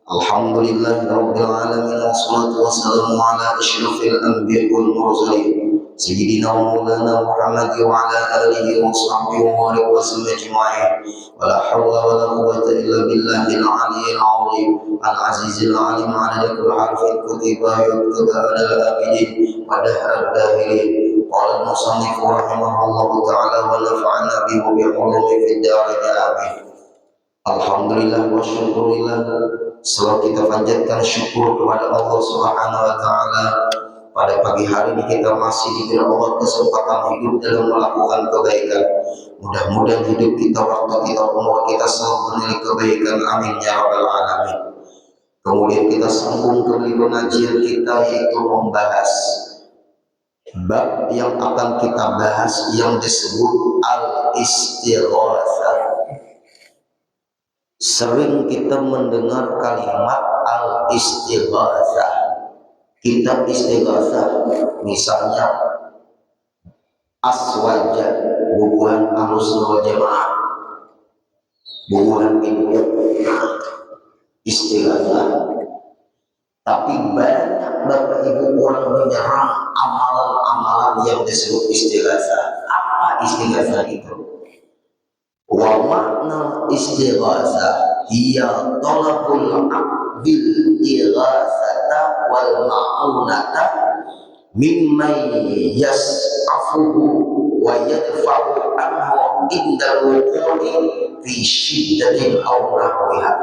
Alhamdulillah Rabbil Alamin wassalatu wassalamu ala asyrafil anbiya'i wal mursalin Sayyidina wa maulana Muhammad wa ala alihi wa sahbihi wa alihi wa sallam ajma'in wa la hawla wa la quwwata illa billahil aliyyil azim al-azizil alim ala kulli harfin kutiba yuktaba ala al-abidin wa dahar dahilin qala al-musannif rahimahullahu ta'ala wa nafa'ana bihi wa bi'ulumi fid darin amin. Alhamdulillah wa syukurillah, selalu kita panjatkan syukur kepada Allah Subhanahu wa taala. Pada pagi hari ini kita masih diberi Allah kesempatan hidup dalam melakukan kebaikan. Mudah-mudahan hidup kita, waktu kita, umur kita selalu bernilai kebaikan. Amin ya rabbal alamin. Kemudian kita sambung ke pengajian kita, yaitu membahas bab yang akan kita bahas yang disebut al-istighatsah. Sering kita mendengar kalimat al-istighatsah. Kita istighatsah, misalnya aswaja, bubuhan Ahlussunnah wal Jamaah, bubuhan ini istighatsah. Tapi banyak Bapak Ibu orang menyerang amalan-amalan yang disebut istighatsah. Apa istighatsah itu? Wa makna istighatsah hiya talabul bil ighatsata wal ma'unata mimman yas'afuhu wa yadfa'u anhu inda wuqu'i fi syiddatin aw nahwiha.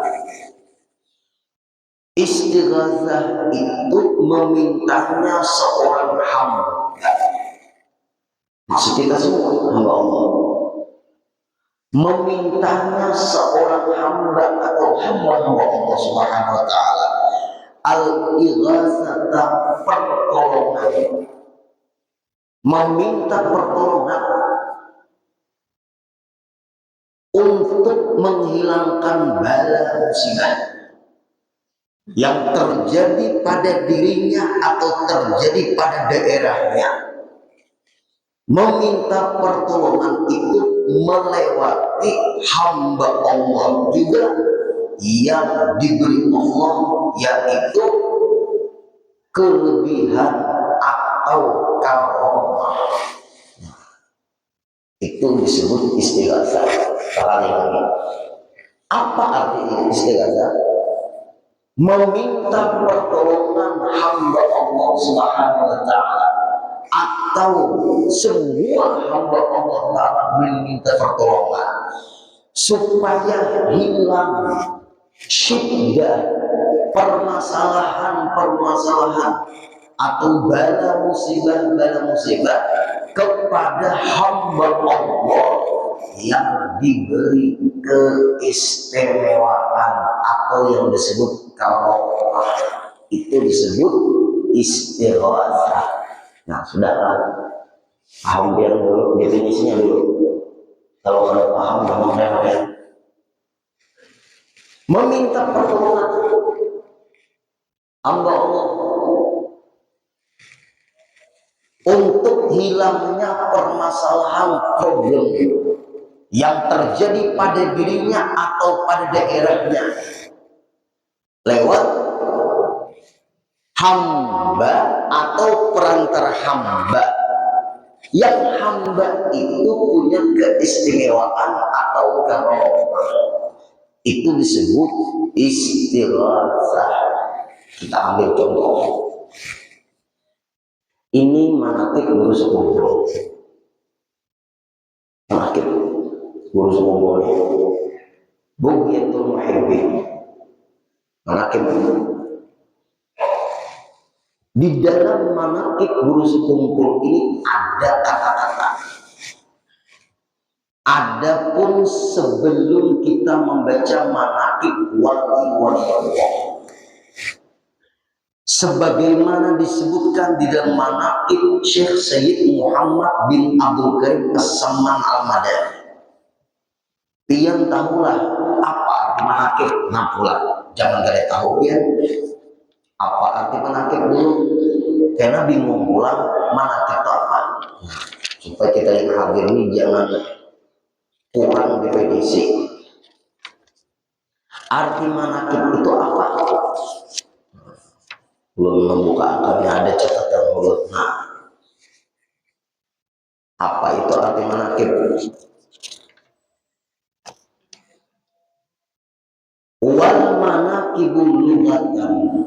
Istighatsah itu memintanya seorang hamba. Maksud kita semua hamba Allah. Memintanya seorang hamba atau hamba Allah Subhanahu wa taala al-ighatsata, pertolongan, meminta pertolongan untuk menghilangkan bala musibah yang terjadi pada dirinya atau terjadi pada daerahnya. Meminta pertolongan itu melewati hamba Allah juga yang diberi Allah, yaitu kelebihan atau karomah. Itu disebut istighatsah. Lagi. Apa arti istighatsah? Meminta pertolongan hamba Allah Subhanahu wa taala, atau semua hamba Allah Ta'ala meminta pertolongan supaya hilang syiddah, permasalahan atau bala musibah kepada hamba Allah yang diberi keistimewaan atau yang disebut karomah. Itu disebut istighatsah. Nah, saudara, paham biar dulu definisinya dulu. Kalau sudah paham, gampang ya. Meminta pertolongan hamba Allah untuk hilangnya permasalahan problem yang terjadi pada dirinya atau pada daerahnya lewat hamba atau perantara hamba, yang hamba itu punya keistimewaan atau karomah. Itu disebut istighatsah. Kita ambil contoh. Ini manatik guru sekumpul. Manatik guru sekumpul. Bughyatul muhibbin. Manatik. Di dalam manaqib guru sekumpul ini ada kata-kata. Adapun sebelum kita membaca manaqib wali Allah, sebagaimana disebutkan di dalam manaqib Syekh Sayyid Muhammad bin Abdul Karim As-Samman Al-Madani. Pian tahulah apa arti manaqib, nah pula jangan gak ada tahu ya. Apa arti manaqib dulu? Karena bingung pula manaqib itu apa. Supaya kita yang hadir ini jangan kurang definisi. Arti manakib itu apa? Belum membuka akalnya ada catatan mulut. Nah, apa itu arti manakib? Wal manakibul lughatan,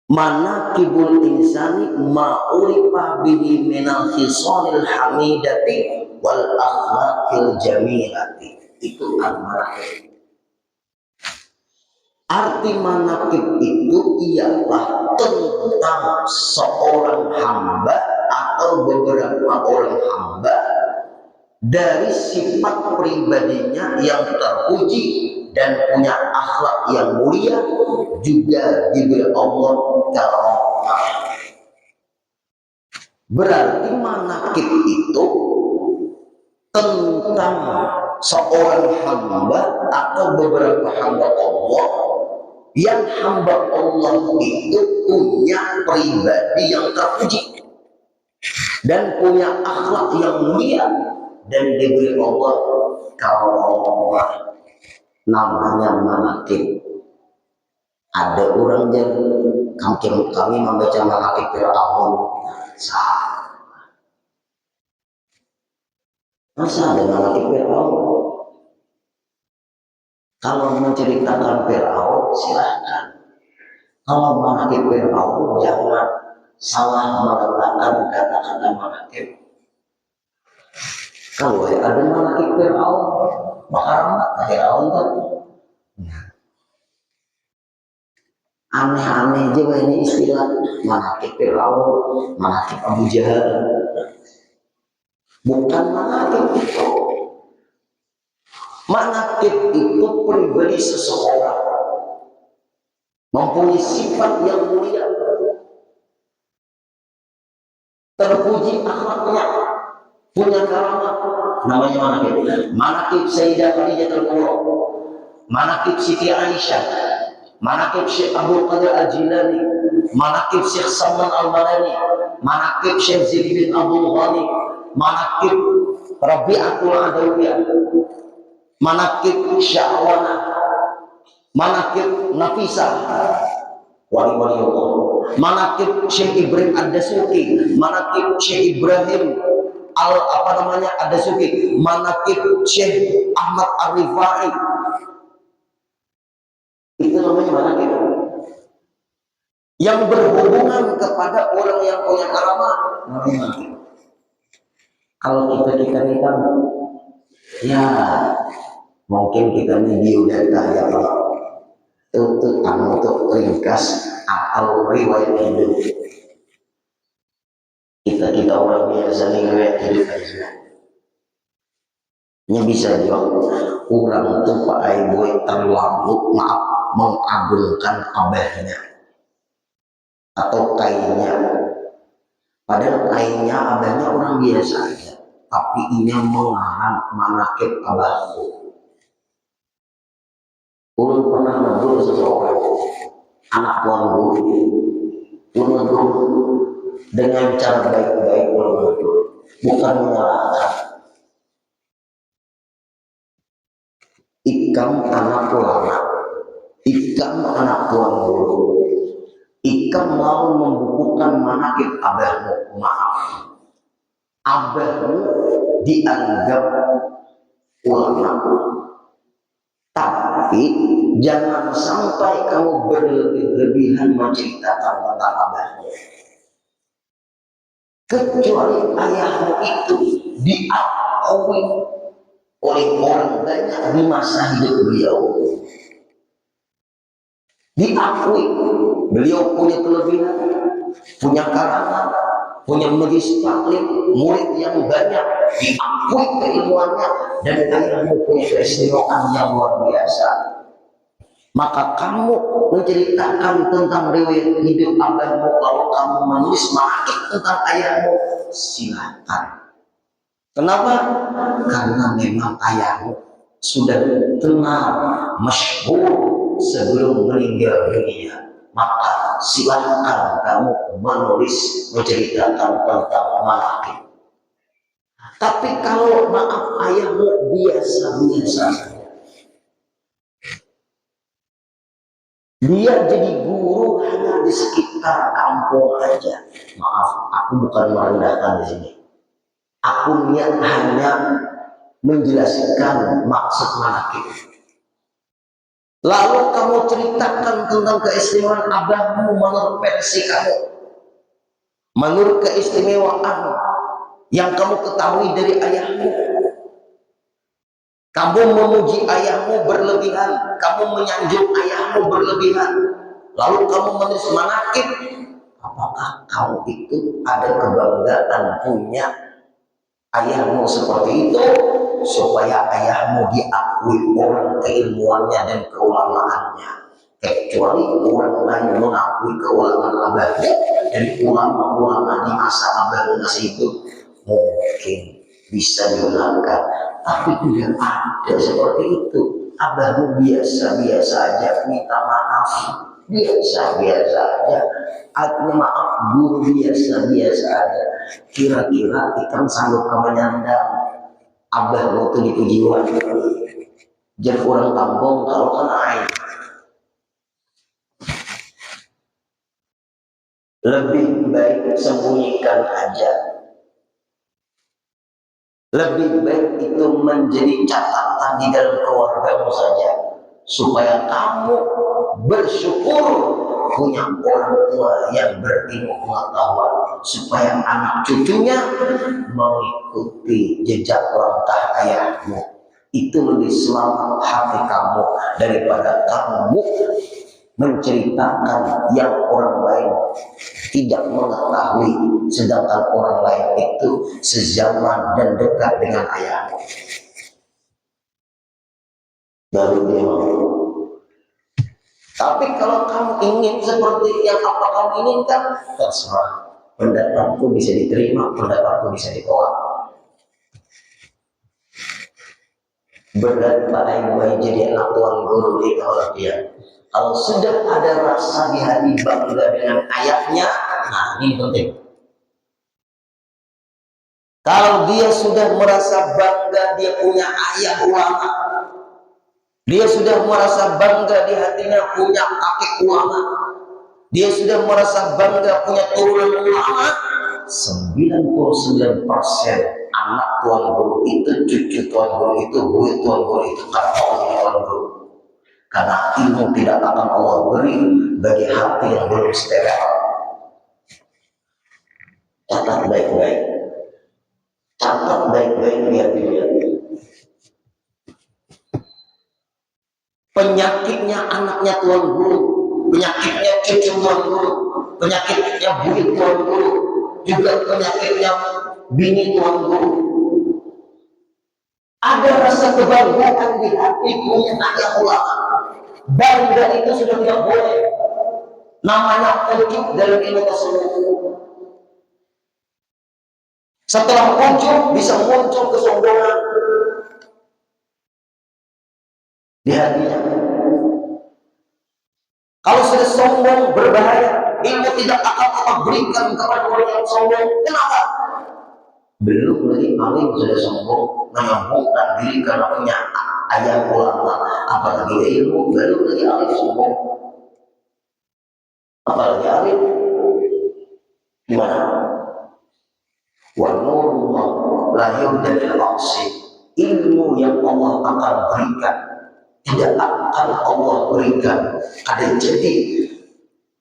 manakibul insani ma'urifa bihi minal khisalil hamidati wal akhlaqil jamilati. Itu manakib. Arti manakib itu ialah tentang seorang hamba atau beberapa orang hamba dari sifat pribadinya yang terpuji dan punya akhlak yang mulia, juga diberi Allah karamah. Berarti manakib itu tentang seorang hamba atau beberapa hamba Allah, yang hamba Allah itu punya pribadi yang terpuji dan punya akhlak yang mulia dan diberi Allah karamah. Namanya manakib. Ada orang yang kami membaca manakib Fir'aun. Masa ada manakib Fir'aun? Kalau menceritakan Fir'aun silahkan. Kalau manakib Fir'aun jangan salah meletakkan kata-kata manakib. Kalau ada manakib Fir'aun, maka Fir'aun kan aneh-aneh juga ini istilah manakib Fir'aun, manakib Abu Jahal. Bukan manakib itu. Manakib itu pribadi seseorang mempunyai sifat yang mulia, terpuji akhlaknya, punya karamah, namanya manakib. Manakib Sayyidah Khadijah Al-Kubra, manakib Siti Aisyah, manakib Syekh Abdul Qadir Al-Jilani, manakib Syekh Salman Al-Marani, manakib Syekh Zaid bin Abdul Ghani, manakib Rabi'atul Adawiyah, manakib Syahwana, manakib Nafisah, wali-wali Allah, manakib Syekh Ibrahim Ad-Dasuki, manakib Syekh Ibrahim Ad-Dasuki, manakib Syekh Ahmad Ar-Rifai. Itu namanya manakib yang berhubungan kepada orang yang punya karamah, namanya manakib. Kalau kita ya mungkin kita ini biodata ya Allah, untuk ringkas atau riwayat hidup kita orang biasa nih, riwayat hidup aja. Ini bisa juga orang tuh Pak Ibu terlalu mengagungkan abahnya atau kainnya, padahal kainnya abahnya orang biasa aja, tapi ini mengarang manakib abahku. Ulun pernah negur seseorang anak tuanku, ulun negur dengan cara baik-baik, ulun negur, bukan menyalahkan. Ikam anak ulama, ikam anak tuanku, ikam mau membukukan manakib abahmu, maaf, abahmu dianggap ulama, tapi jangan sampai kamu berlebihan menceritakan tentang abahmu, kecuali ayahmu itu diakui oleh orang banyak di masa hidup beliau, diakui beliau punya kelebihan, punya karakter, punya majelis taklim, murid yang banyak, diakui keilmuannya, dan ayahmu punya keistimewaan yang luar biasa. Maka kamu menceritakan tentang riwayat hidup abahmu, kalau kamu menulis manakib tentang ayahmu, silakan. Kenapa? Karena memang ayahmu sudah terkenal, masyhur sebelum meninggal dunia. Maka silakan kamu menulis, menceritakan tentang manakib. Tapi kalau maaf ayahmu biasa-biasa saja, Dia jadi guru hanya di sekitar kampung aja. Maaf, aku bukan merendahkan di sini. Aku niat hanya menjelaskan maksud manakib. Lalu kamu ceritakan tentang keistimewaan abahmu menurut versi kamu, menurut keistimewaan yang kamu ketahui dari ayahmu. Kamu memuji ayahmu berlebihan, kamu menyanjung ayahmu berlebihan, lalu kamu menulis manakib. Apakah kamu itu ada kebanggaan punya ayahmu seperti itu, supaya ayahmu diakui orang keilmuannya dan keulamaannya? Kecuali orang lain mengakui keulamaan abahnya dari ulama-ulama di masa abah masih hidup, mungkin bisa dibenarkan, tapi tidak ada seperti itu. Abahmu biasa-biasa aja minta maaf, biasa-biasa aja, artinya maaf guru biasa-biasa aja. Kira-kira ikan sanggup kamu nyandang abahmu itu dipujiwan? Jadi orang kampung kalau kan air lebih baik sembunyikan aja. Lebih baik itu menjadi catatan di dalam keluargamu saja, supaya kamu bersyukur punya orang tua yang berilmu pengetahuan, supaya anak cucunya mengikuti jejak langkah ayahmu. Itu lebih selamat hati kamu daripada kamu menceritakan yang orang lain tidak mengetahui, sedangkan orang lain itu sezaman dan dekat dengan ayahmu. Baru dia mau. Tapi kalau kamu ingin seperti yang apa kamu inginkan, terserah. Pendapatku bisa diterima, pendapatku bisa ditolak. Berat Pak Aimai jadi anak tuan guru di kalau dia. Kalau sudah ada rasa di hati bangga dengan ayahnya, nah ini penting. Kalau dia sudah merasa bangga dia punya ayah ulama, dia sudah merasa bangga di hatinya punya kakek ulama, dia sudah merasa bangga punya turunan ulama, 99% anak tuan guru itu, cucu tuan guru itu, buah tuan guru itu, karena Allah tuan guru. Karena ilmu tidak akan Allah beri bagi hati yang belum steril. Catat baik-baik. Catat baik-baik, lihat-lihat. Penyakitnya anaknya tuan guru, penyakitnya cucu tuan guru, penyakitnya buyut tuan guru, juga penyakitnya bini tuan guru. Ada rasa kebanggaan di hati punya ayah ulama. Bangga itu sudah tidak boleh. Namanya ujub dalam ilmu tasawuf. Setelah ujub bisa muncul kesombongan di hatinya. Kalau sudah sombong berbahaya. Ilmu tidak akan Allah berikan kepada orang yang sombong. Kenapa? Belum lagi alim sudah sombong, menyombongkan diri karena punya ayah ulama, apalagi ilmu. Belum lagi alim sombong, apalagi alim. Gimana? Wa nurullah la yudalil aqsi. Ilmu yang Allah akan berikan tidak akan Allah berikan ada jadi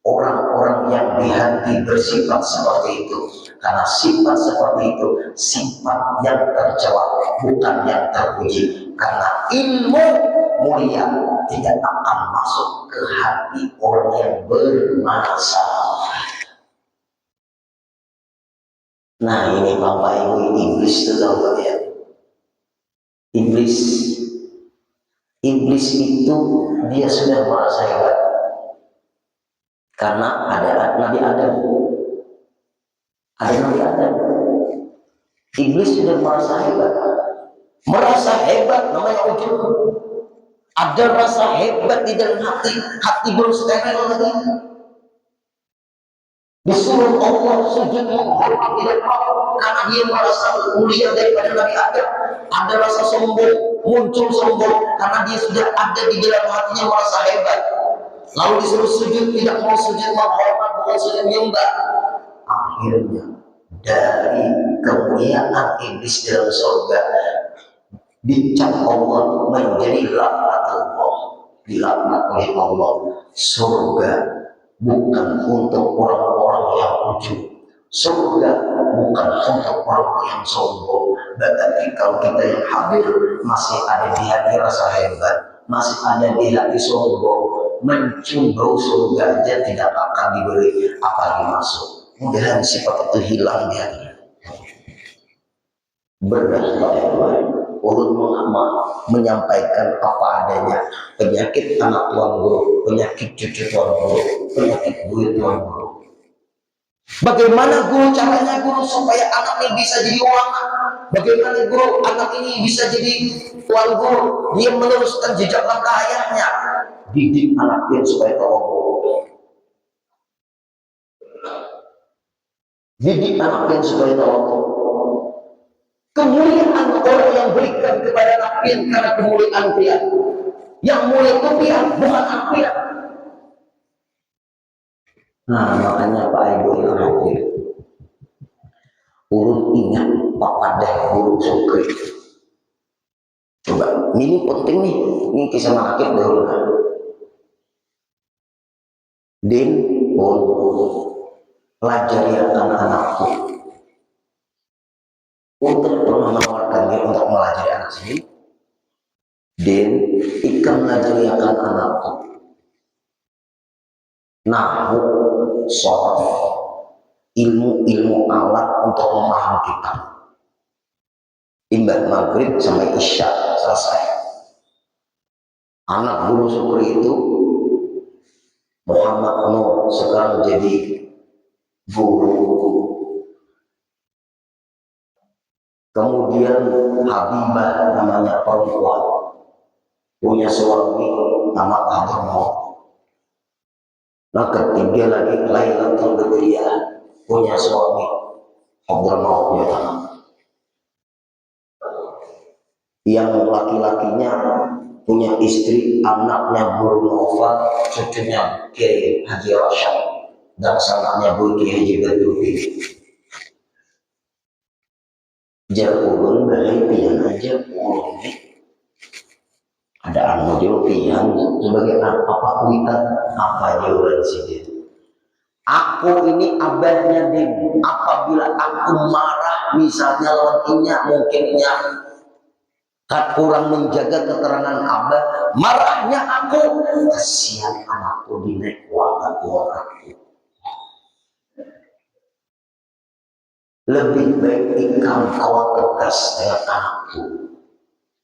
orang-orang yang di hati bersifat seperti itu. Karena sifat seperti itu sifat yang tercela, bukan yang terpuji. Karena ilmu mulia tidak akan masuk ke hati orang yang bermasalah. Nah ini Bapak Ibu, iblis itu tahu gak ya? Iblis itu dia sudah merasa hebat. Karena ada Nabi Adam. Ada Nabi Adam. Iblis sudah merasa hebat. Merasa hebat namanya ujub. Ada rasa hebat di dalam hati. Hati belum steril lagi. Disuruh Allah sujud menghormat tidak mau karena dia merasa mulia daripada Nabi Adam. Ada rasa sombong, muncul sombong karena dia sudah ada di dalam hatinya merasa hebat. Lalu disuruh sujud, tidak mau sujud, menghormat, bukan sujud nyembah. Akhirnya dari kemuliaan iblis dalam surga dicap Allah menjadi laknat Allah, dilaknat oleh Allah. Surga bukan untuk orang-orang yang ujub, surga bukan untuk orang yang sombong. Berarti kalau kita yang hadir masih ada di hati rasa hebat, masih ada di hati sombong, mencumbu surga aja tidak akan diberi, apalagi masuk. Mudah-mudahan sifat itu hilang di hati. Berdasarkan ulun menyampaikan apa adanya, penyakit anak tuan guru, penyakit cucu tuan guru, penyakit duit tuan guru. Bagaimana guru caranya guru supaya anak ini bisa jadi ulama? Bagaimana guru anak ini bisa jadi tuan guru? Dia meneruskan jejak langkah ayahnya. Didik anaknya supaya tahu. Didik anaknya supaya tahu. Kemuliaan orang yang berikan kepada nafian karena kemuliaan dia. Yang mulia itu dia, bukan nafian. Nah, makanya Pak Ibu yang hadir, urut ingat Pak Padah Guru Sukri. Coba, ini penting nih, ini kisah nakib dahulu. Din, pelajari anak-anakku. Untuk pernah menawarkan dia untuk melajari anak sendiri. Dan ikan melajari anak-anakku. Nahu soraf, ilmu-ilmu alat untuk memahami kita. Imbad maghrib sampai isya selesai. Anak Guru Sukri itu Muhammad Nur sekarang jadi guru. Kemudian Habibah namanya perempuan, punya suami nama Abdurrahman. Nah ketiga lagi Lailatul Badriyah, punya suami Abdurrahman punya anak. Yang laki-lakinya punya istri, anaknya Guru Nova, cucunya Kiai Haji Rasyad, dan sanaknya Bu Kiai Haji Badruddin. Ulun balai pian aja ulun ada anu dia pian sebagai apa kuitan apa jawaban sih. Aku ini abahnya Dim. Apabila aku marah misalnya lawannya mungkinnya kan kurang menjaga keterangan abah, marahnya aku kasihan anakku dinaik wadah orangku. Lebih baik ikam kau tegas dengan anakku.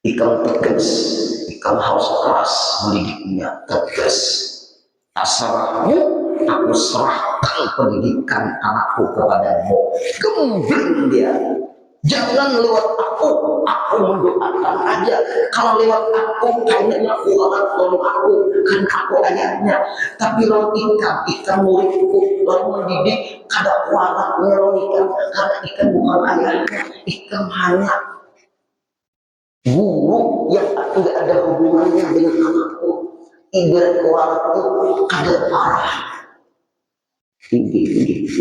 Ikam tegas, ikam harus keras mendidiknya, tegas. Asrahmu, aku serahkan pendidikan anakku kepadamu. Gembira dia. Jangan lewat aku mendoakan aja. Kalau lewat aku, kayaknya aku akan tolong aku, kan aku ayahnya. Tapi lo ikan muridku, lo mendidik, kada kualatnya lo ikan, karena ikan bukan ayahnya, ikan hanya guru yang tidak ada hubungannya dengan anakku. Ibarat kualat itu kada parah. Ini,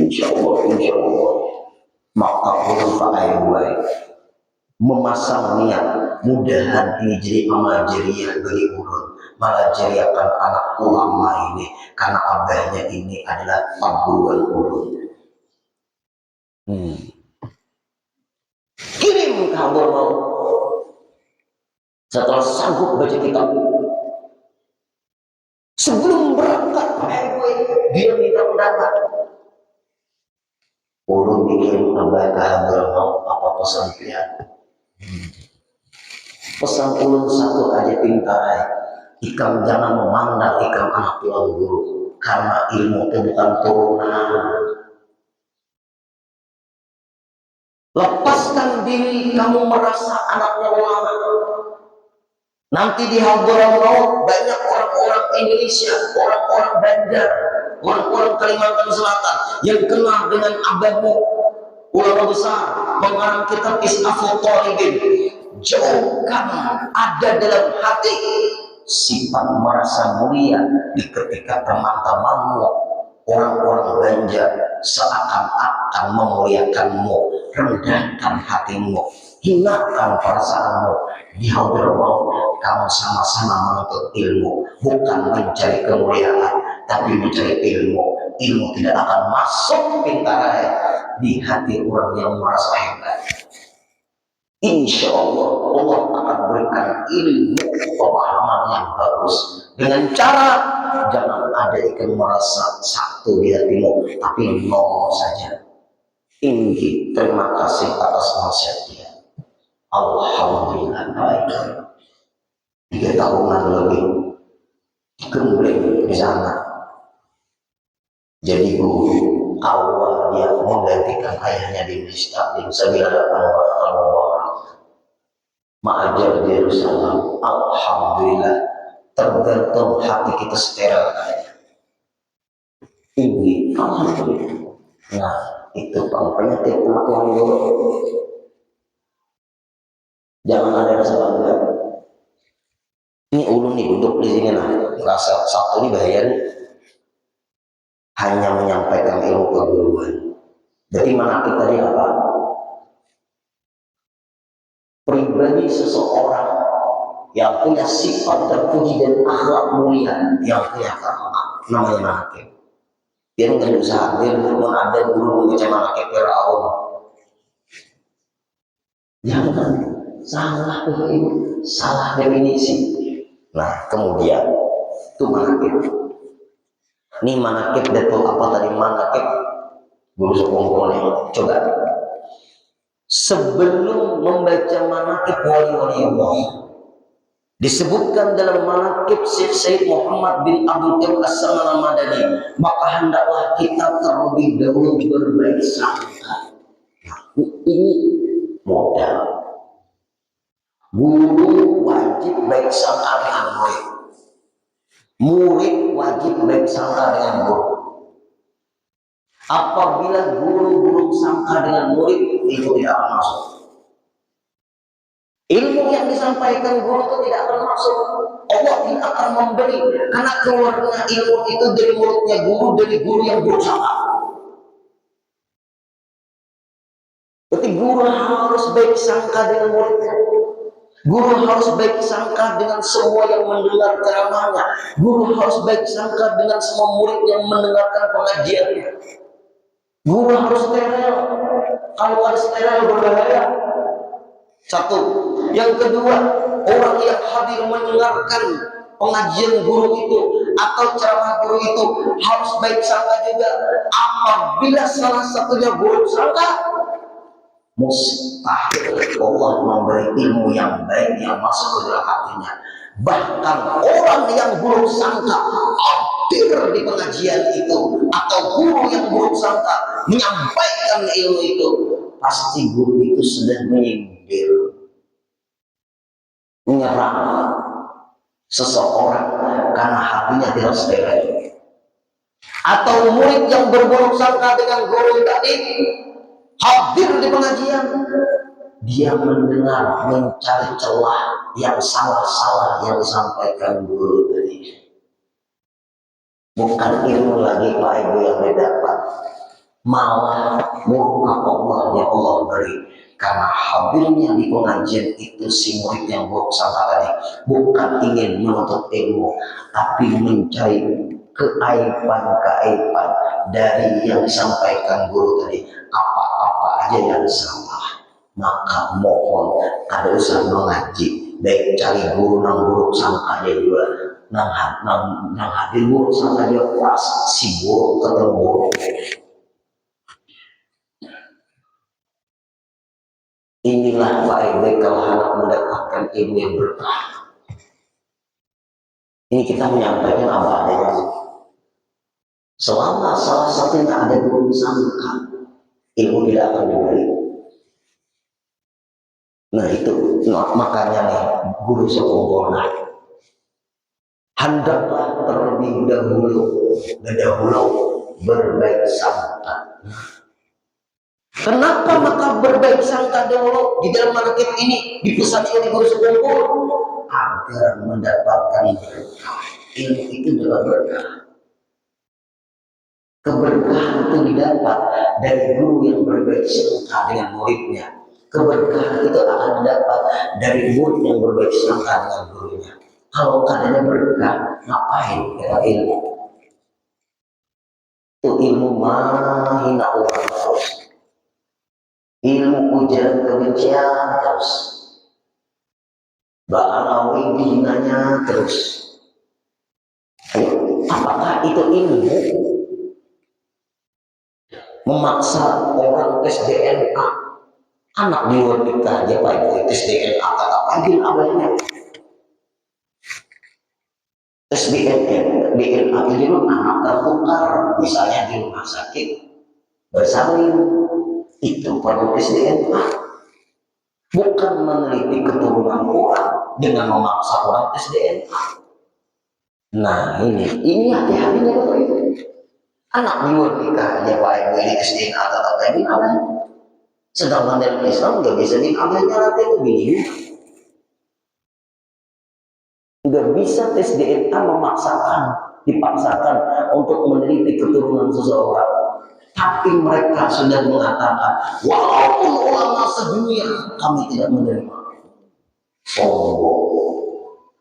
insya Allah. Maka orang pakai baik memasang niat mudahan ini jadi amajariah bagi ulun melajariakan anak ulama ini karena abahnya ini adalah pabuan ulun. Kirim kabar mau setelah sanggup baca kitab sebelum berangkat dia minta pendapat. Ulun bikin abah kabar mau apa pesan dia. Pesan ulun satu aja pintai, ikam jangan memandang ikam anak tuan guru karena ilmu itu bukan turunan. Lepaskan diri kamu merasa anaknya ulama. Nanti di Hadramaut maut banyak orang-orang Indonesia, orang-orang Banjar, orang-orang Kalimantan Selatan yang kenal dengan abahmu ulama besar, pengarang kitab Isnafut Talibin. Jauhkan ada dalam hati sifat merasa mulia di ketika teman-temanmu orang-orang ganja seakan-akan memuliakanmu, rendahkan hatimu, hinakan perasaanmu. Di hadirat Allah kamu sama-sama menuntut ilmu, bukan mencari kemuliaan tapi mencari ilmu. Ilmu tidak akan masuk pintarnya di hati orang yang merasa hebat. Insya Allah Allah akan berikan ilmu pemahaman yang bagus dengan cara jangan ada ikan merasa satu di hatimu tapi nol saja. Tinggi terima kasih atas nasihatnya. Alhamdulillah baik. 3 tahunan lebih gembleng di sana jadi guru awal yang menggantikan ayahnya di Masjid Sabilah Ma'ajar di Yerusalem. Alhamdulillah tergantung hati kita steril ini. Alhamdulillah. Nah itu penyakit pengetahuan dulu. Jangan ada rasa bangga. Ini ulun nih duduk di sini nah, rasa satu nih bahaya nih. Hanya menyampaikan ilmu keguruan. Jadi mana kita tadi apa? Pribadi seseorang yang punya sifat terpuji dan akhlak mulia, yang punya karamat, namanya manakib. Dia nggak usah hadir, pun ada guru membaca manakib Firaun. Jangan salah itu, salah definisi. Nah kemudian itu manakib. Ini manakib betul apa tadi manakib? Guru sekongkolnya coba. Sebelum membaca manakib wali-wali Allah, disebutkan dalam manakib Syekh Muhammad bin Abdul Qadir As-Samarqandi, maka hendaklah kita terlebih dahulu berbaik sangka. Nah, ini modal. Guru wajib baik sangka dengan murid. Murid wajib baik sangka dengan guru. Apabila guru buruk sangka dengan murid, itu tidak akan masuk. Ilmu yang disampaikan guru itu tidak akan masuk. Allah tidak akan memberi karena keluarnya ilmu itu dari mulutnya guru, dari guru yang buruk sangka. Berarti guru harus baik sangka dengan muridnya. Guru harus baik sangka dengan semua yang mendengar ceramahnya. Guru harus baik sangka dengan semua murid yang mendengarkan pengajiannya. Guru harus steril. Kalau ada steril berbahaya. Satu. Yang kedua, orang yang hadir mendengarkan pengajian guru itu atau ceramah guru itu harus baik sangka juga. Apabila salah satunya buruk sangka, mustahil Allah memberi ilmu yang baik yang masuk ke dalam hatinya. Bahkan orang yang buruk sangka hadir di pengajian itu atau guru yang buruk sangka menyampaikan ilmu itu, pasti guru itu sudah menyindir, menyerang seseorang karena hatinya tidak steril. Atau murid yang berburuk sangka dengan guru tadi hadir di pengajian, dia mendengar, mencari celah yang salah-salah yang disampaikan guru tadi. Bukan ilmu lagi Pak Ibu yang didapat, malah murka Allah yang Allah beri. Karena hadirnya di pengajian itu si murid yang buruk sangka tadi bukan ingin menuntut ilmu, tapi mencari keaiban-keaiban dari yang disampaikan guru tadi. Apa-apa aja yang salah, maka mohon ada usah mengaji, baik cari guru nang buruk sangka dia juga, nang hadir buruk sangka dia pas si buruk ketemu buruk. Inilah baik kalau anak mendapatkan ilmu yang berkah. Ini kita menyampaikan apa adanya. Selama salah satunya ada buruk sangka, ilmu tidak akan diberi. Nah itu, makanya nih guru sekumpulnya hendaklah terlebih dahulu berbaik sangka. Kenapa maka berbaik sangka dahulu di dalam manakib ini dipesan oleh guru sekumpul? agar mendapatkan berkah. Ilmu itu adalah berkah. Keberkahan itu didapat dari guru yang berbaik sangka dengan muridnya. Keberkahan itu akan didapat dari murid yang berbaik sangka dengan gurunya. Kalau kadangnya berkah, ngapain kita ilmu? Itu ilmu menghina orang terus. Ilmu ujian kebencian terus. Ba'alawi dihinanya terus. Apakah itu ilmu? Memaksa orang tes DNA, anak di luar nikah aja Pak Ibu tes DNA, kata panggil abahnya tes DNA itu anak tertukar, misalnya di rumah sakit bersalin, itu perlu tes DNA, bukan meneliti keturunan orang dengan memaksa orang tes DNA. Nah ini hati-hatinya Bapak Ibu. Anak di luar nikah aja Pak Ibu ini tes DNA kata panggil abahnya. Sedangkan dalam Islam nggak bisa diambilnya nanti itu bingung. Nggak bisa tes DNA dipaksakan untuk meneliti keturunan seseorang. Tapi mereka sudah mengatakan, walaupun ulama sedunia kami tidak menerima.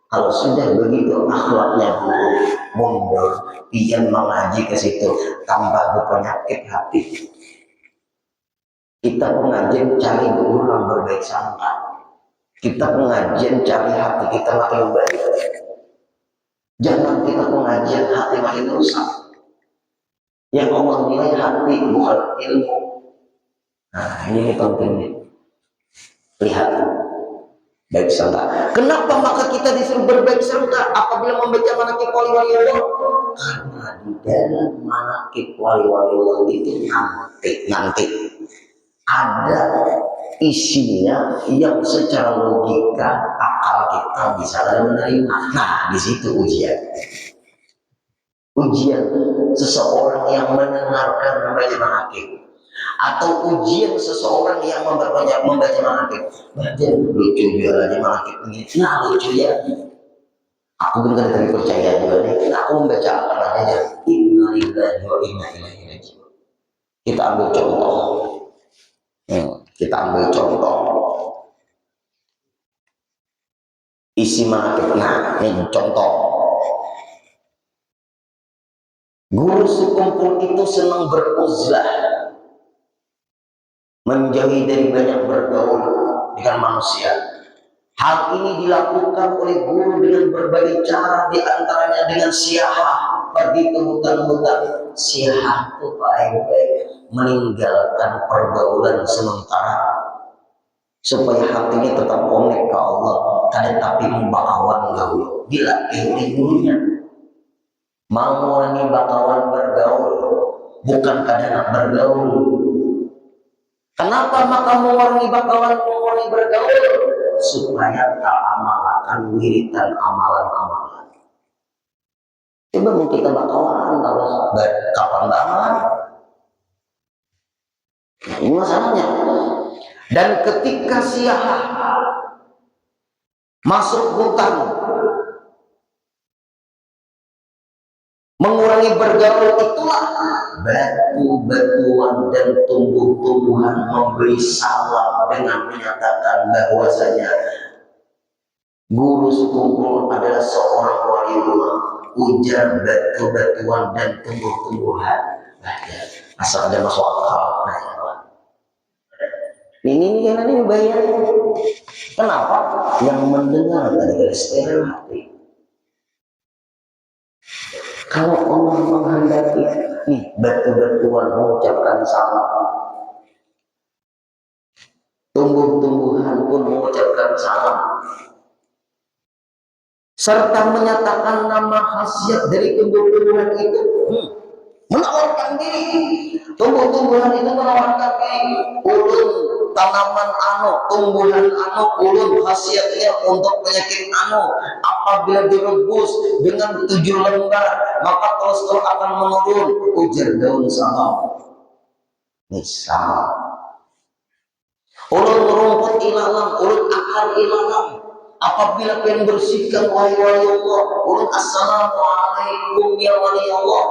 Kalau sudah begitu akhlaknya buruk, mundur, pian mengaji ke situ, tambah berpenyakit hati. Kita pengajian cari guru yang berbaik sangka. Kita pengajian cari hati kita makin baik. Jangan kita pengajian hati makin rusak. Yang Allah nilai hati bukan ilmu. Nah ini pentingnya. Lihat baik sangka. Kenapa maka kita disuruh berbaik sangka apabila membaca manaqib wali-wali Allah? Karena di dalam manaqib wali-wali Allah itu nanti ada isinya yang secara logika akal kita bisa menerima. Nah, di situ ujian. Ujian seseorang yang mendengarkan membaca manaqib atau ujian seseorang yang membaca manaqib. Baca lucu juga di manaqib ini. Nah, lucu ya. Aku benar tadi percaya juga nih. Aku membaca apa aja. Inna lillahi wa inna ilaihi raji'un. Kita ambil contoh. Kita ambil contoh isi manaqib. Nah, ini contoh. Guru sekumpul itu senang beruzlah, menjauhi dari banyak bergaul dengan manusia. Hal ini dilakukan oleh guru dengan berbagai cara, diantaranya dengan siyahah, pergi ke hutan-hutan. Siyahah itu baik-baik meninggalkan pergaulan sementara supaya hatinya tetap connect ke Allah, tapi membakawan gaul. Dilatih oleh gurunya, mengurangi bakawan bergaul, bukan kadang bergaul. Kenapa maka mengurangi bakawan, mengurangi bergaul? Supaya tak amalkan wiridan amalan-amalan. Coba mau kita bakawan terus kapan banget? Nah, ini masalahnya. Dan ketika siyahah masuk hutan, mengurangi bergaul, itulah batu-batuan dan tumbuh-tumbuhan memberi salam dengan menyatakan bahwasanya guru sekumpul adalah seorang waliullah. Ujar batu-batuan dan tumbuh-tumbuhan. Asal ada masuk akal. Ini bayar. Kenapa? Yang mendengar dari steril hati. Kalau Allah menghendaki, nih batu-batuan mengucapkan salam, tumbuh-tumbuhan pun mengucapkan salam, serta menyatakan nama khasiat dari tumbuh-tumbuhan itu, menawarkan diri. Tumbuh-tumbuhan itu menawarkan diri. Ulun tanaman tumbuhan ulun khasiatnya untuk penyakit apabila direbus dengan 7 lembar maka kolesterol akan menurun. Ujar daun salam. Misal ulun rumput ilalang, ulun akar ilalang, Apabila kalian bersihkan wahai wali Allah, ulun assalamualaikum ya wali Allah.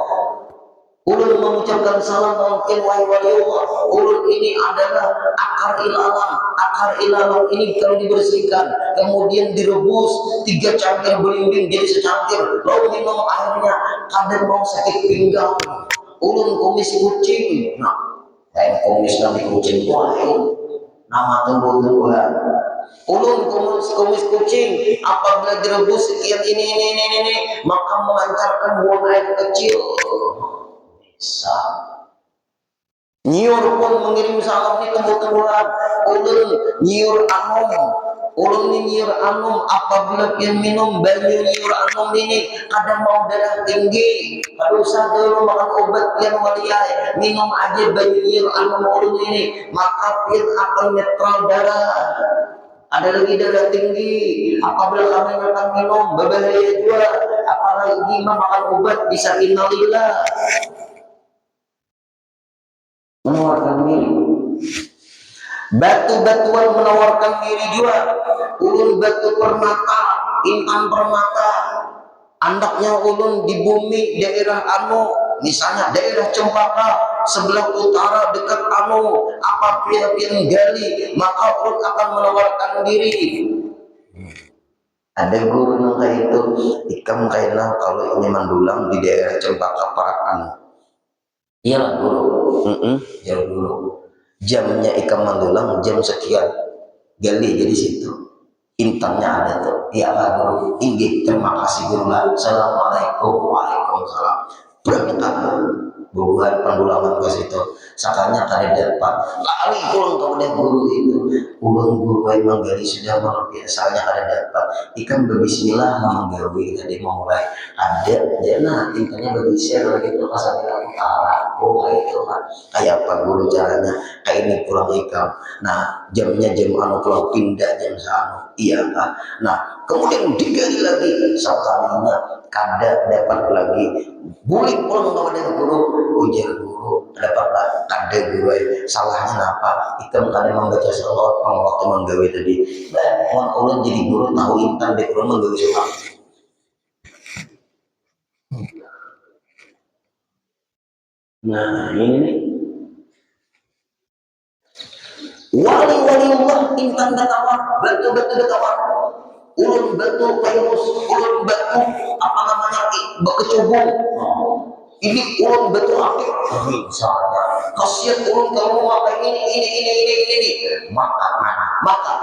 Ulun mengucapkan salam mungkin wahai wali Allah. Ulun ini adalah akar ilalang. Akar ilalang ini kalau dibersihkan, kemudian direbus 3 cangkir belimbing jadi secangkir, lalu minum airnya, kadang mau sakit pinggang. Ulun kumis kucing. Nah, kain kumis nanti kucing lain. Nama tumbuh-tumbuhan. Ulun kumis kucing apabila direbus sekian ini maka melancarkan buang air kecil. Bisa. Nyiur pun mengirim salam di tumbuh-tumbuhan. Ulun nyiur anum. Ulun nyiur anum apabila pian minum banyu nyiur anum ini kadang mau darah tinggi. Kalau dulu makan obat pian waliai minum aja banyu nyiur anum ulun ini maka pian akan netral darah. Ada lagi darah tinggi apabila kami akan minum berbahaya juga, apalagi makan obat bisa innalillah. Menawarkan diri, batu-batuan menawarkan diri juga. Ulun batu permata, intan permata, andaknya ulun di bumi daerah misalnya daerah Cempaka sebelah utara dekat apa pian gali, maka ulun akan menawarkan diri. Ada guru nang kayak itu ikam kayaknya kalau ini mandulang di daerah Cempaka Parakan. Iya guru, ya guru. Jamnya ikam mandulang jam sekian, gali jadi situ. Intannya ada tuh. Iya guru. Inggih, terima kasih guru. Assalamualaikum, waalaikumsalam. Berangkat bubuhan pandulangan ke situ. Sakanya tadi dapat lari pulang kepada guru itu. Ulun guru yang menggali sudah luar biasanya ada dapat. Ikan berbismillah menggawi tadi memulai ada jana intinya berbismillah gitu pasal bilang utara. Oh itu kan kayak apa guru caranya kayak ini pulang ikam. Nah jamnya jam pulang pindah jam sana. Iya kan. Nah kemudian digali lagi sekalinya kada dapat lagi bulik pulang kepada guru ujar guru dapatlah kada guru salahnya apa ikam kada membaca salat waktu menggawe tadi mohon ulun jadi guru tahu intan dek ulun menggawe salat. Nah ini wali-wali Allah intan datawar batu-batu datawar ulun batu virus ulun batu apa namanya bekecubung ini ulun batu api misalnya khasiat ulun kalau memakai ini maka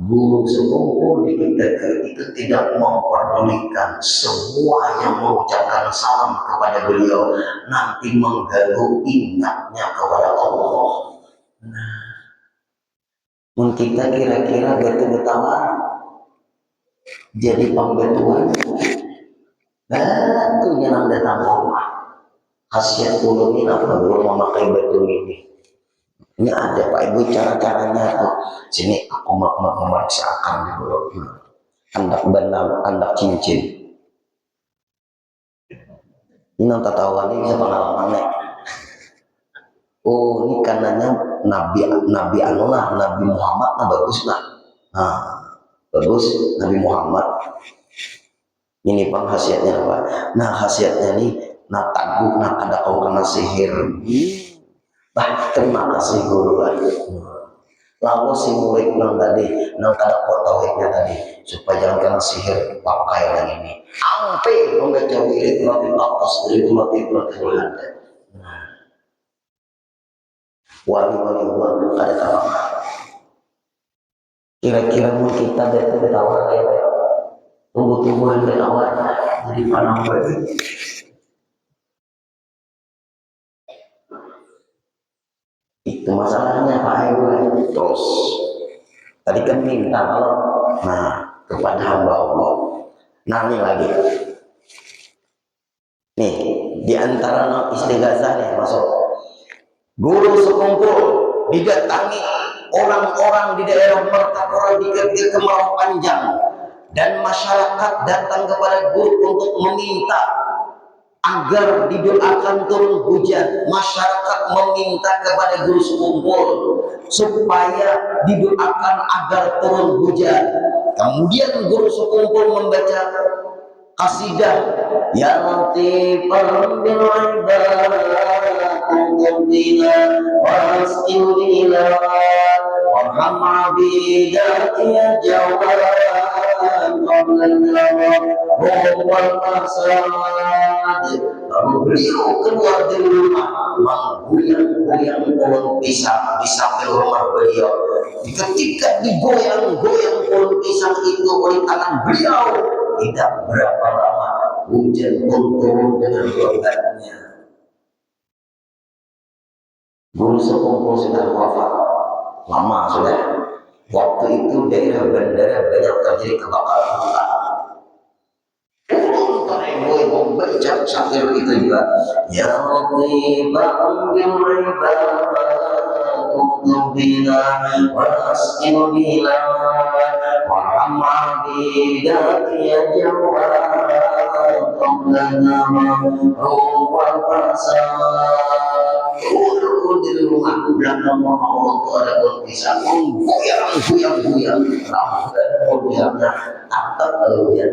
guru sekumpul di kita itu tidak memperdulikan semua yang mengucapkan salam kepada beliau nanti mengganggu ingatnya kepada Allah. Nah mungkin kita kira-kira batu betawar jadi pembatuan batunya nang datang rumah khasiat ulun ini apa belum memakai batu ini ada Pak Ibu cara-caranya tuh sini aku memeriksakan dulu andak benang andak cincin ini nang tatawan ini pengalaman oh ini kanannya Nabi Anulah Nabi Muhammad nah bagus bagus Nabi Muhammad ini pang khasiatnya apa nah khasiatnya nih nah taguh nah kada kau kena sihir terima kasih guru lalu si murid nang tadi nang kada kau tauhidnya tadi supaya jangan kena sihir pakai yang ini ampe membaca wirid latih atas dari latih wali-wali Allah kada tahu kira-kira mungkin kita dari awal kayak tumbuh-tumbuhan dari awal jadi panang bagi itu masalahnya Pak Ibu terus tadi kan minta kalau kepada hamba Allah ini lagi nih diantara istighasah nih masuk guru sekumpul didatangi orang-orang di daerah Martapura di kemarau panjang dan masyarakat datang kepada guru untuk meminta agar didoakan turun hujan. Masyarakat meminta kepada guru sekumpul supaya didoakan agar turun hujan. Kemudian guru sekumpul membaca qasidah, ya latifan bil ibad wasqilila warham abidati ya jawad wal fasad. Lalu beliau keluar dari rumah menggoyang-goyang pohon pisang di samping rumah beliau. Ketika digoyang-goyang pohon pisang itu oleh tangan beliau, tidak berapa lama hujan pun turun dengan lebatnya. Guru sekumpul sudah wafat lama sudah. Waktu itu daerah bandara banyak terjadi kebakaran hutan. Boy membaca syair itu juga, ya Latifan bil ibad bina wasqil bila warham abidati ya jawad qablana wal fasad. Di rumah belakang rumah Allah itu ada pohon pisang, goyang-goyang rambut goyangnya atap kemudian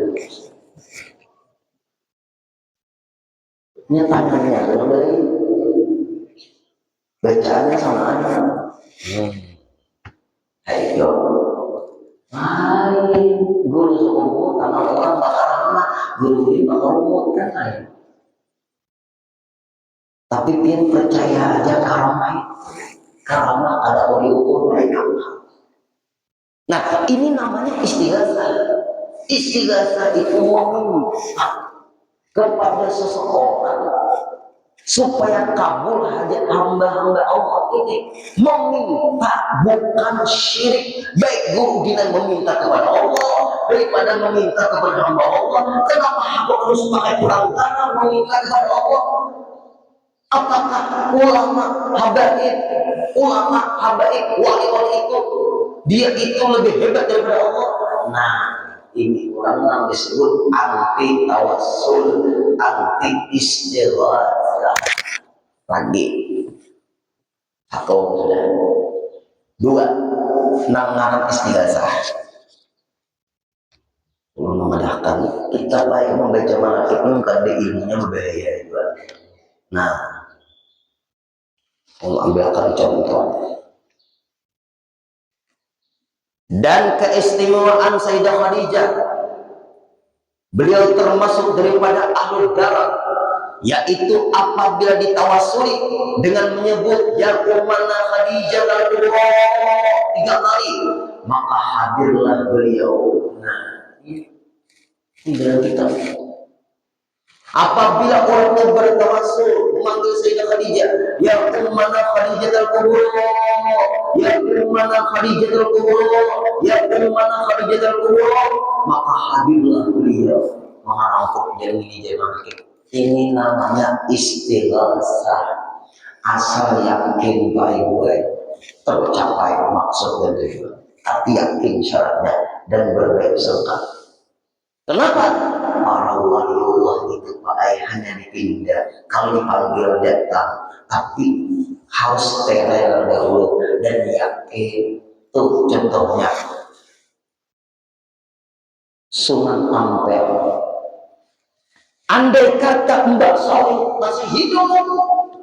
tangannya dari bacaannya sama aja. Ayo, hai guru sekumpul tangan orang bakal lama, guru ini bakal rumut kan ayo. Tapi pian percaya aja karena ada oli ukur mereka. Nah ini namanya istighasah. Istighasah itu meminta kepada seseorang supaya kabul hajat hamba-hamba Allah ini. Meminta bukan syirik. Baik guru dina meminta kepada Allah daripada meminta kepada hamba Allah. Kenapa aku harus pakai perantara meminta kepada Allah? Apakah ulama habaib wali-wali itu dia itu lebih hebat daripada Allah? Nah ini orang disebut anti tawassul, anti istighasah. Lagi satu sudah, dua nanganan istighasah. Memudahkan kita baik membaca manaqib karena ilmunya berbahaya juga. Nah, ambilkan contoh. Dan keistimewaan Sayyidah Khadijah, beliau termasuk daripada ahlul darat, yaitu apabila ditawasuli dengan menyebut ya ummana Khadijah al-Kubra 3 kali, maka hadirlah beliau. Nah, ini dalam kitab. Apabila orang itu bertawasul memanggil Sayyidah Khadijah, ya ummana Khadijah al-Kubra, ya ummana Khadijah al-Kubra, ya ummana Khadijah al-Kubra, maka hadirlah beliau mengarangkuk janji manaqib. Ini namanya istighasah. Asal yakin baik-baik tercapai maksud dan tujuan, tapi yakin syaratnya dan berbaik sangka. Kenapa? Para waliullah itu hanya dipindah kalau dipanggil datang, tapi harus terel dahulu dan yakin. Tuh contohnya Sunan Ampel. Andai kata Mbak Soleh masih hidup,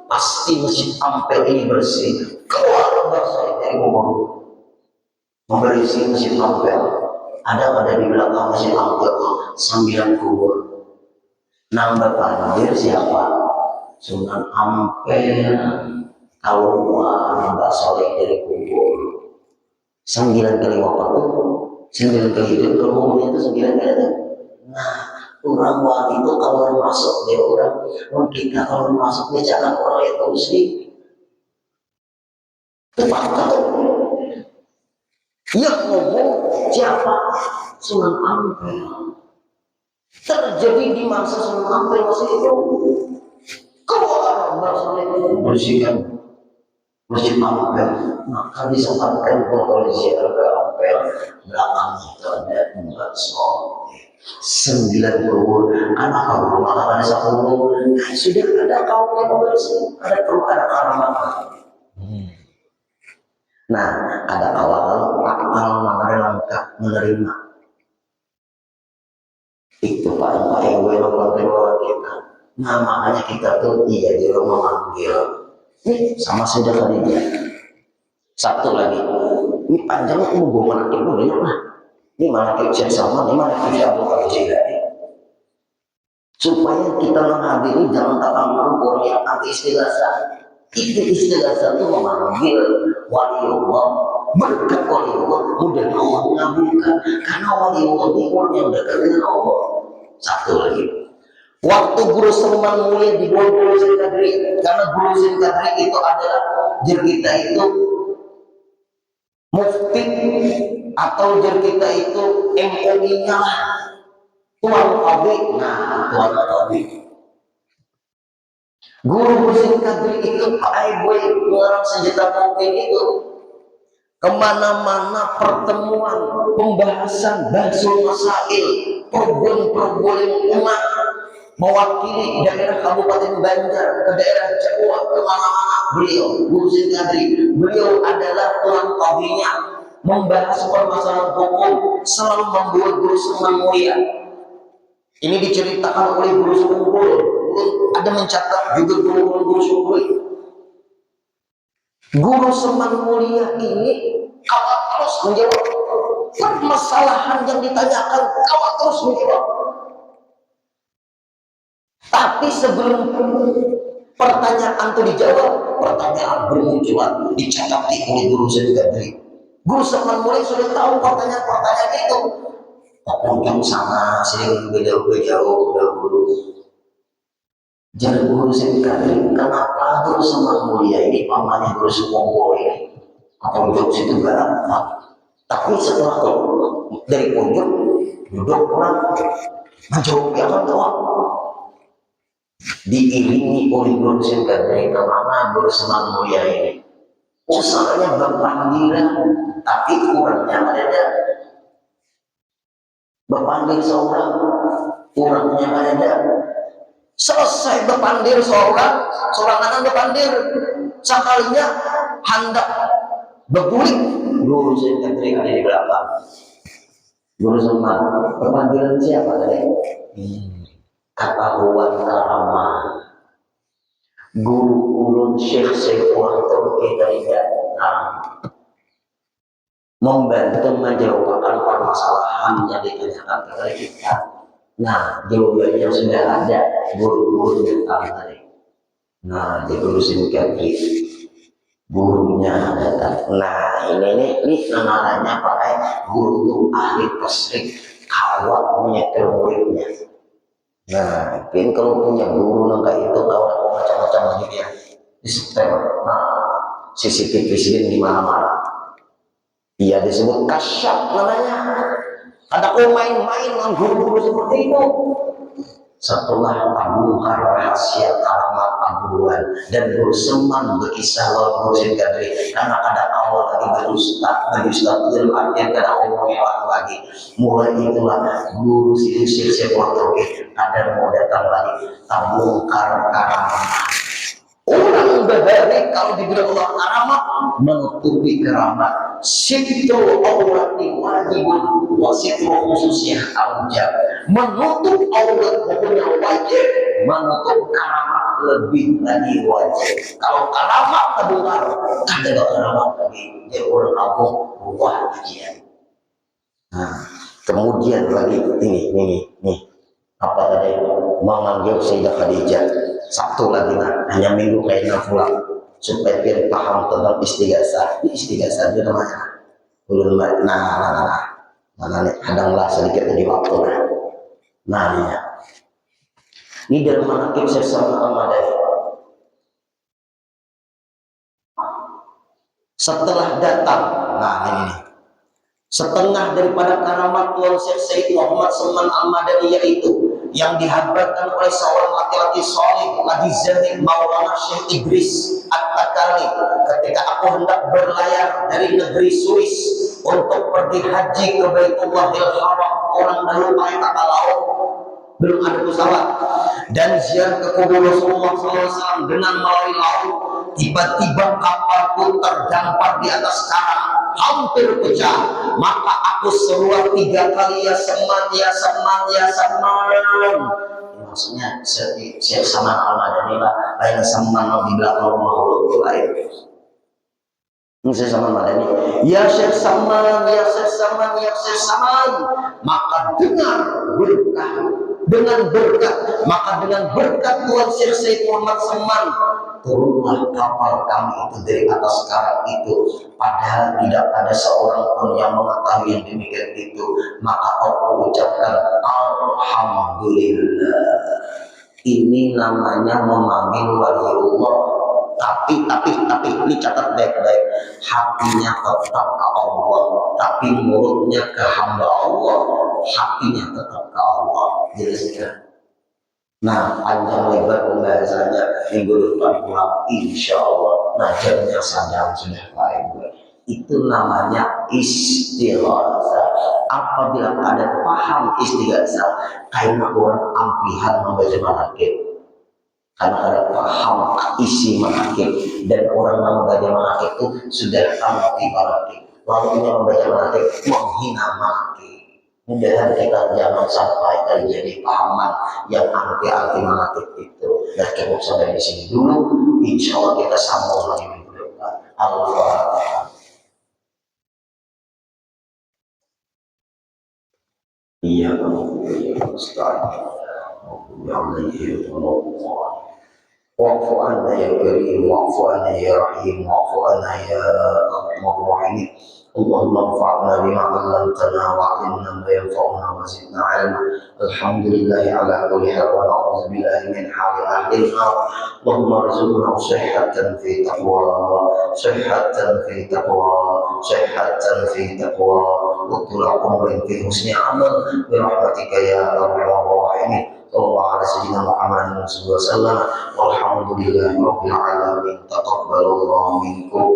pasti Masjid Ampel ini bersih. Keluar Mbak Soleh dari kubur, membersih Masjid Ampel. Ada di belakang Masjid Ampel 9 kubur. Nambah banjir siapa? Sunan Ampel. Keluar Mbak Soleh dari kubur 9 kali wafat, 9 kali hidup. Kemudian itu 9 kali. Nah, orang wali itu kalau masuk dia orang, kita kalau masuk dia jangan orang yang muslim. Tepat. Yang ngomong siapa? Sunan Ampel. Terjadi di masa Sunan Ampel masih itu. Keluar Mbak Soleh bersihkan Masjid Ampel, maka disempatkan polisi ke Ampel. Belakangnya itu ada Mbak Soleh 9 kubur. Anak kamu mengatakan ada 10, sudah ada kaum yang bersih, ada perlu ada karamat. Nah, ada awal akal ada langkah menerima. Itu Pak yang gue lakukan kita. Nah, makanya kita tuh di rumah manggil. Nih, sama saja tadi dia. Satu lagi, ini panjangnya gue manakib dulu ya, nah. Ini manakib Syekh Salman, ini manakib Syekh Abdul Qadir Jailani. Supaya kita menghadiri jangan takkan orang yang anti istighatsah. Itu istighatsah itu memanggil waliullah, berkat waliullah, mudah Allah mengabulkan. Karena waliullah itu orang yang dekat dengan Allah. Satu lagi, waktu Guru Salman mulia di bawah Guru Zain Kadri, karena Guru Zain Kadri itu adalah kita itu mufti atau kita itu MUI-nya lah. Tuan Qabi, nah Tuan Qabi. Guru Zain Kadri itu Pak Boy orang senjata mungkin itu kemana-mana pertemuan, pembahasan, bahasul masail, problem-problem umat mewakili daerah Kabupaten Banjar ke daerah Jawa kemana-mana beliau Guru Zain Kadri. Beliau adalah Tuan Qabinya membahas permasalahan hukum, selalu membuat Guru Salman mulia. Ini diceritakan oleh Guru Sungguh, ada mencatat juga Guru Sungguh. Guru Salman mulia ini kawat terus menjawab permasalahan yang ditanyakan, kawat terus menjawab. Tapi sebelum pertanyaan itu dijawab, pertanyaan bermunculan dicatat oleh Guru Zain Kadri. Guru Salman mulia sudah tahu pertanyaan-pertanyaan itu. Ujung sama sering beda-jauh dahulu. Jadi Guru Zain Kadri, kenapa Guru Salman mulia ini pamannya Guru Sukompo ini? Ujung situ galak. Tapi setelah itu dari ujung duduk orang menjawab yang jawab. Diiringi oleh Guru Zain Kadri kemana Guru Salman mulia ini? Usahanya berpanggilan, tapi kurangnya ada. Berpanggil seorang, kurangnya ada. Selesai berpanggil seorang anak berpanggil, sekalinya hendak berguling. Guru Zain Kadri ada di belakang. Guru Salman, perpanggilan siapa tadi? Ketahuan karamah. Guru ulun Syekh Saifulah Turki dari Vietnam membantu menjawabkan permasalahan yang ditanyakan kepada kita. Nah, jawabannya sudah ada, guru-guru yang tadi. Nah, di Guru Zain Kadri, gurunya datang. Nah, ini namanya Pak guru itu ahli pesrik, kawat menyetel muridnya. Nah, mungkin kalau punya guru nggak itu kalau macam-macam gitu ya, di setel. Nah, CCTV di mana-mana. Ia disebut kasyaf namanya. Ada kau main-main dengan guru-guru seperti itu. Setelah membongkar rahasia karamat Abuan dan Guru Salman berkisah lawan Guru Zain Kadri, karena ada awal lagi bagi ustaz dalam artian kada omongin lagi. Mulai itulah Guru Syekh Saifulah Turki ada mau datang lagi membongkar karamat. Orang berhari kalau dibilang Allah karamat menutupi keramat. Sitru aurati wajibun wa sitru khususnya aujab. Menutup aurat hukumnya wajib, menutup karamat lebih lagi wajib. Kalau karamat terdengar, ada karamat lagi dia orang kampung buah bagian. Nah, kemudian lagi ini apa tadi memanggil Sayyidah Khadijah. Satu lagi hanya minggu kayaknya pulang supaya dia paham tentang istighatsah. Istighatsah itu namanya. Nah, hadanglah sedikit di waktu. Nah, ini dalam manaqib Syekh Salman Al-Madani. Setelah datang, nah ini setengah daripada karamat Tuan Syekh Said Muhammad Salman Al-Madani yaitu yang dihabarkan oleh seorang laki-laki soleh lagi zahid Maulana Syekh Idris At-Takali ketika aku hendak berlayar dari negeri Swiss untuk pergi haji ke Baitullahil Haram. Orang dahulu pakai kapal laut belum ada pesawat. Dan ziarah ke kubur Rasulullah SAW dengan melalui laut, tiba-tiba kapalku terdampar di atas karang, hampir pecah. Maka aku seruak 3 kali, ya Saman, ya Saman, ya Saman. Maksudnya Syekh Saman Al-Madani lah, lain Saman di belakang rumah Allah itu lain. Syekh Saman Al-Madani, ya Syekh Saman, ya Syekh Saman, ya Syekh Saman. Maka dengar berkah, dengan berkat, maka dengan berkat Tuhan Syekh Said Muhammad Saman, turunlah kapal kami itu dari atas karang itu. Padahal tidak ada seorang pun yang mengetahui yang demikian itu. Maka aku ucapkan alhamdulillah. Ini namanya memanggil waliullah. Tapi ini catat baik-baik, hatinya tetap ke Allah, tapi mulutnya ke hamba Allah, hatinya tetap ke Allah. Jelas ya? Nah, panjang lebar pembahasannya minggu depan pulang, insya Allah. Nah, jamnya sadar sudah baik. Itu namanya istighatsah. Apabila ada paham istighatsah, karena orang ampihan membaca manakib. Karena ada paham isi manakib, dan orang yang membaca manakib itu sudah ampi manakib. Lalu ini membaca manakib menghina manakib. Mudah-mudahan kita jangan sampai terjadi pahaman yang anti manakib itu. Dan cukup sampai di sini dulu. Insya Allah kita sambung lagi minggu depan. Al-Fatihah. Iya, Ustaz. Ya Allah. واعف عنا يا كريم، واعف عنا يا رحيم، واعف عنا يا ارحم الراحمين. اللهم انفعنا بما علمتنا وعلمنا ما ينفعنا وزدنا علما. الحمد لله على كل حال، ونعوذ بالله من حال اهل النار. اللهم ارزقنا صحة في تقوى، صحة في تقوى، صحة في تقوى، وطول عمر في حسن عمل برحمتك يا ارحم الراحمين. صلى الله على سيدنا محمد صلى الله عليه وسلم. والحمد لله رب العالمين. تقبل الله منكم.